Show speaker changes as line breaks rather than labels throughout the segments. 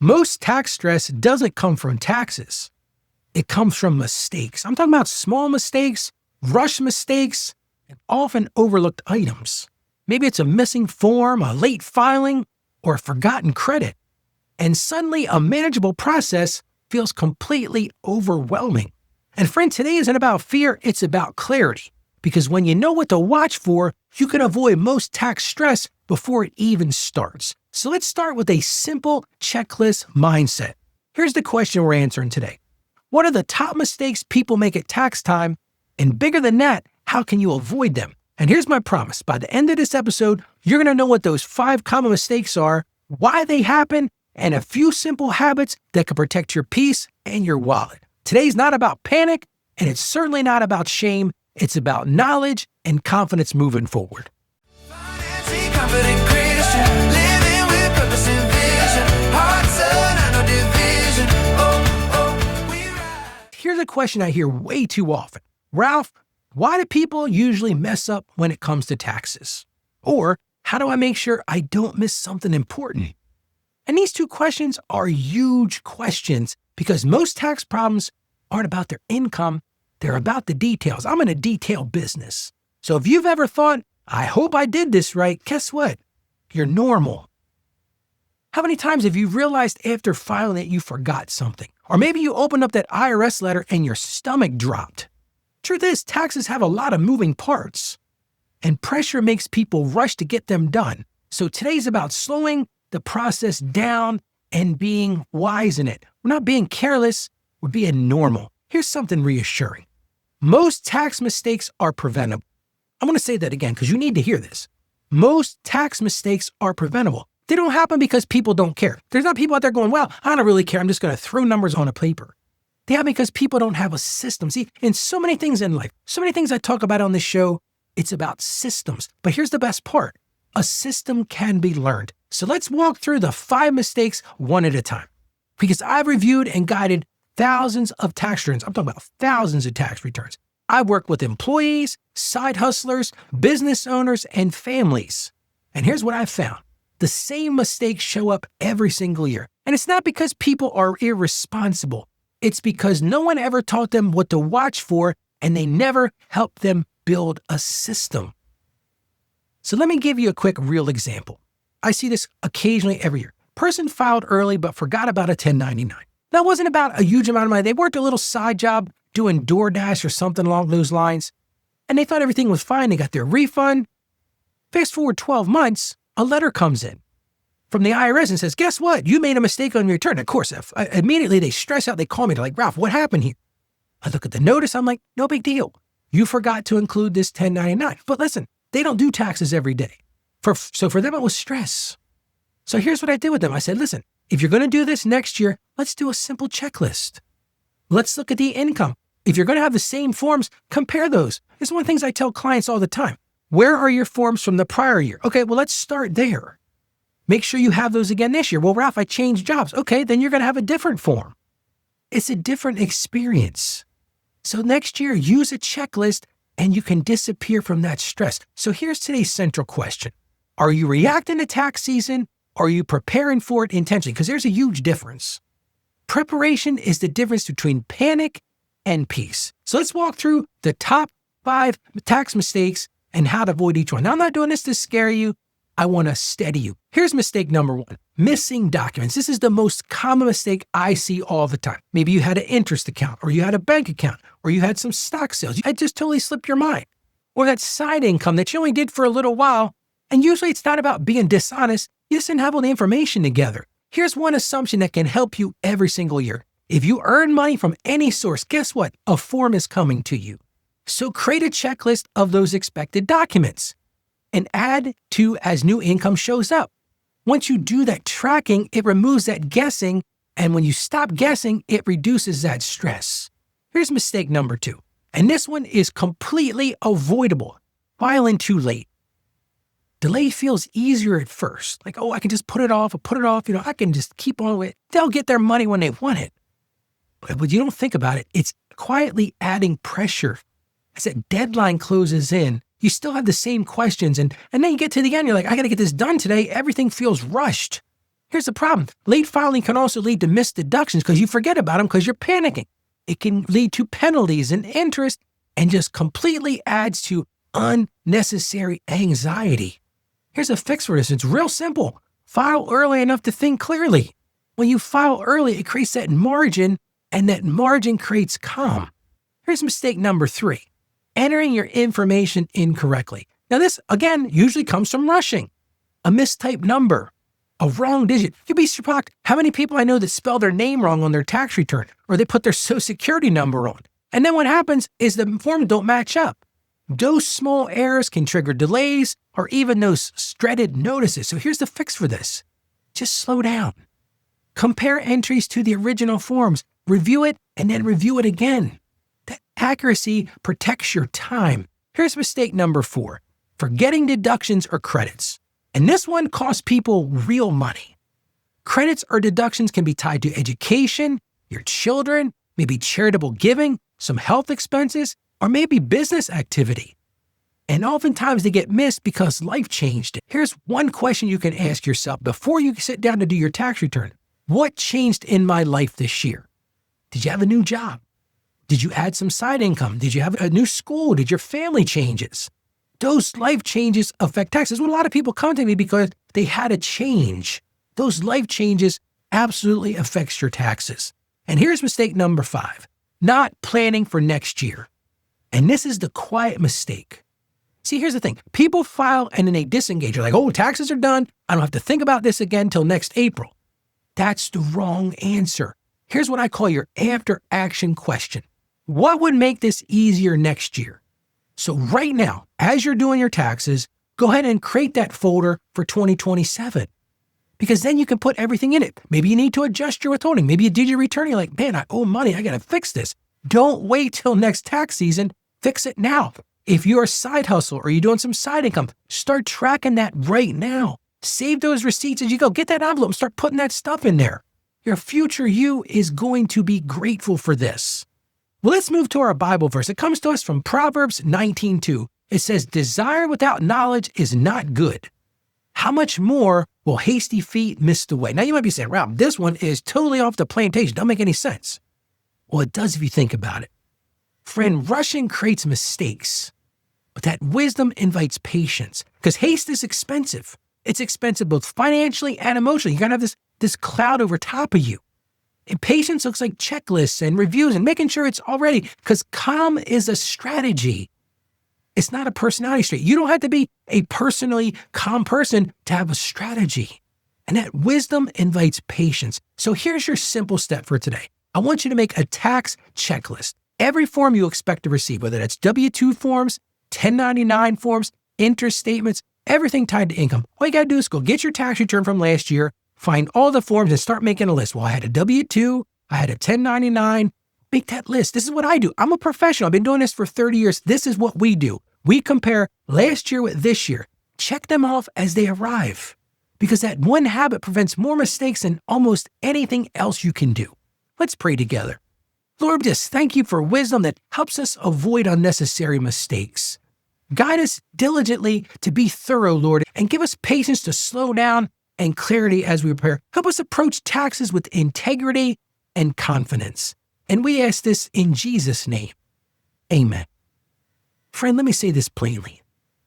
Most tax stress doesn't come from taxes. It comes from mistakes. I'm talking about small mistakes, rush mistakes, and often overlooked items. Maybe it's a missing form, a late filing, or a forgotten credit. And suddenly a manageable process feels completely overwhelming. And friend, today isn't about fear, it's about clarity. Because when you know what to watch for, you can avoid most tax stress before it even starts. So let's start with a simple checklist mindset. Here's the question we're answering today. What are the top mistakes people make at tax time? And bigger than that, how can you avoid them? And here's my promise. By the end of this episode, you're going to know what those 5 common mistakes are, why they happen, and a few simple habits that can protect your peace and your wallet. Today's not about panic, and it's certainly not about shame. It's about knowledge and confidence moving forward. Here's a question I hear way too often. Ralph, why do people usually mess up when it comes to taxes? Or how do I make sure I don't miss something important? And these two questions are huge questions because most tax problems aren't about their income, they're about the details. I'm in a detail business. So if you've ever thought, I hope I did this right, guess what? You're normal. How many times have you realized after filing that you forgot something? Or maybe you opened up that IRS letter and your stomach dropped. Truth is, taxes have a lot of moving parts, and pressure makes people rush to get them done. So today's about slowing the process down and being wise in it. We're not being careless, we're being normal. Here's something reassuring. Most tax mistakes are preventable. I'm going to say that again because you need to hear this. Most tax mistakes are preventable. They don't happen because people don't care. There's not people out there going, well, I don't really care. I'm just going to throw numbers on a paper. They happen because people don't have a system. See, in so many things in life, so many things I talk about on this show, it's about systems. But here's the best part. A system can be learned. So let's walk through the 5 mistakes one at a time. Because I've reviewed and guided thousands of tax returns. I'm talking about thousands of tax returns. I work with employees, side hustlers, business owners, and families. And here's what I've found. The same mistakes show up every single year. And it's not because people are irresponsible. It's because no one ever taught them what to watch for, and they never helped them build a system. So let me give you a quick real example. I see this occasionally every year. Person filed early but forgot about a 1099. That wasn't about a huge amount of money. They worked a little side job doing DoorDash or something along those lines, and they thought everything was fine. They got their refund. Fast forward 12 months, a letter comes in from the IRS and says, guess what? You made a mistake on your return. Of course, immediately they stress out. They call me. They're like, Ralph, what happened here? I look at the notice. I'm like, no big deal. You forgot to include this 1099. But listen, they don't do taxes every day. So for them, it was stress. So here's what I did with them. I said, listen, if you're going to do this next year, let's do a simple checklist. Let's look at the income. If you're going to have the same forms, compare those. It's one of the things I tell clients all the time. Where are your forms from the prior year? Okay, well, let's start there. Make sure you have those again this year. Well, Ralph, I changed jobs. Okay, then you're going to have a different form. It's a different experience. So next year, use a checklist and you can disappear from that stress. So here's today's central question. Are you reacting to tax season or are you preparing for it intentionally? Because there's a huge difference. Preparation is the difference between panic and peace. So let's walk through the top 5 tax mistakes and how to avoid each one. Now, I'm not doing this to scare you. I want to steady you. Here's mistake number 1, missing documents. This is the most common mistake I see all the time. Maybe you had an interest account, or you had a bank account, or you had some stock sales. It just totally slipped your mind. Or that side income that you only did for a little while. And usually it's not about being dishonest. You just didn't have all the information together. Here's one assumption that can help you every single year. If you earn money from any source, guess what? A form is coming to you. So create a checklist of those expected documents and add to as new income shows up. Once you do that tracking, it removes that guessing. And when you stop guessing, it reduces that stress. Here's mistake number 2. And this one is completely avoidable. Filing too late. Delay feels easier at first. Like, oh, I can just put it off. I can just keep on with it. They'll get their money when they want it. But you don't think about it. It's quietly adding pressure. As that deadline closes in, you still have the same questions. And then you get to the end, you're like, I got to get this done today. Everything feels rushed. Here's the problem. Late filing can also lead to missed deductions because you forget about them because you're panicking. It can lead to penalties and interest and just completely adds to unnecessary anxiety. Here's a fix for this. It's real simple. File early enough to think clearly. When you file early, it creates that margin, and that margin creates calm. Here's mistake number 3. Entering your information incorrectly. Now this, again, usually comes from rushing. A mistyped number, a wrong digit. You'd be shocked how many people I know that spell their name wrong on their tax return, or they put their social security number on. And then what happens is the forms don't match up. Those small errors can trigger delays or even those dreaded notices. So here's the fix for this. Just slow down. Compare entries to the original forms. Review it and then review it again. That accuracy protects your time. Here's mistake number 4. Forgetting deductions or credits. And this one costs people real money. Credits or deductions can be tied to education, your children, maybe charitable giving, some health expenses, or maybe business activity. And oftentimes they get missed because life changed. Here's one question you can ask yourself before you sit down to do your tax return. What changed in my life this year? Did you have a new job? Did you add some side income? Did you have a new school? Did your family changes? Those life changes affect taxes. Well, a lot of people come to me because they had a change. Those life changes absolutely affects your taxes. And here's mistake number 5, not planning for next year. And this is the quiet mistake. See, here's the thing. People file and then they disengage. They're like, oh, taxes are done. I don't have to think about this again till next April. That's the wrong answer. Here's what I call your after action question. What would make this easier next year? So right now, as you're doing your taxes, go ahead and create that folder for 2027. Because then you can put everything in it. Maybe you need to adjust your withholding. Maybe you did your return. You're like, man, I owe money. I got to fix this. Don't wait till next tax season. Fix it now. If you're a side hustle or you're doing some side income, start tracking that right now. Save those receipts as you go. Get that envelope and start putting that stuff in there. Your future you is going to be grateful for this. Well, let's move to our Bible verse. It comes to us from Proverbs 19:2. It says, desire without knowledge is not good. How much more will hasty feet miss the way? Now you might be saying, Rob, this one is totally off the plantation. Don't make any sense. Well, it does if you think about it. Friend, rushing creates mistakes, but that wisdom invites patience because haste is expensive. It's expensive both financially and emotionally. You're going to have this cloud over top of you. And patience looks like checklists and reviews and making sure it's all ready because calm is a strategy. It's not a personality trait. You don't have to be a personally calm person to have a strategy. And that wisdom invites patience. So here's your simple step for today. I want you to make a tax checklist. Every form you expect to receive, whether that's W-2 forms, 1099 forms, interest statements, everything tied to income. All you got to do is go get your tax return from last year, find all the forms and start making a list. Well, I had a W-2, I had a 1099. Make that list. This is what I do. I'm a professional. I've been doing this for 30 years. This is what we do. We compare last year with this year. Check them off as they arrive because that one habit prevents more mistakes than almost anything else you can do. Let's pray together. Lord, just thank you for wisdom that helps us avoid unnecessary mistakes. Guide us diligently to be thorough, Lord, and give us patience to slow down and clarity as we prepare. Help us approach taxes with integrity and confidence. And we ask this in Jesus' name. Amen. Friend, let me say this plainly.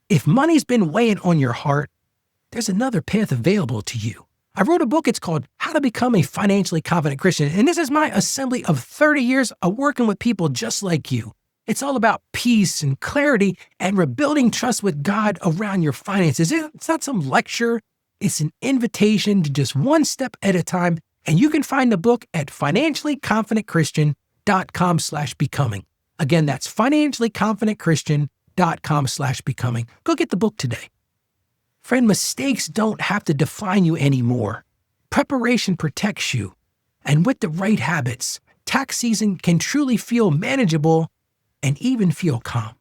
If money's been weighing on your heart, there's another path available to you. I wrote a book. It's called How to Become a Financially Confident Christian. And this is my assembly of 30 years of working with people just like you. It's all about peace and clarity and rebuilding trust with God around your finances. It's not some lecture. It's an invitation to just one step at a time. And you can find the book at financiallyconfidentchristian.com/becoming. Again, that's financiallyconfidentchristian.com/becoming. Go get the book today. Friend, mistakes don't have to define you anymore. Preparation protects you. And with the right habits, tax season can truly feel manageable and even feel calm.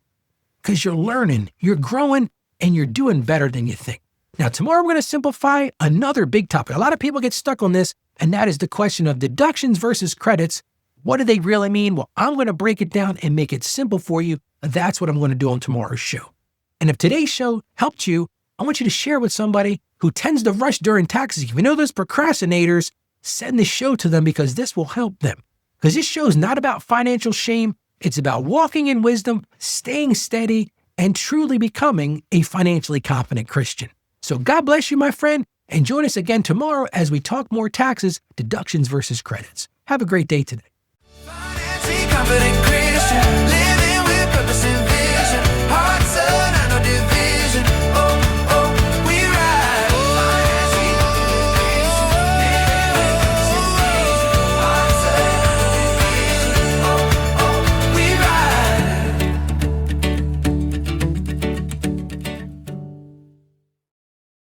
Because you're learning, you're growing, and you're doing better than you think. Now, tomorrow we're going to simplify another big topic. A lot of people get stuck on this, and that is the question of deductions versus credits. What do they really mean? Well, I'm going to break it down and make it simple for you. That's what I'm going to do on tomorrow's show. And if today's show helped you, I want you to share with somebody who tends to rush during taxes. If you know those procrastinators, send this show to them because this will help them. Because this show is not about financial shame. It's about walking in wisdom, staying steady, and truly becoming a financially confident Christian. So God bless you, my friend, and join us again tomorrow as we talk more taxes, deductions versus credits. Have a great day today.
Financially confident Christian.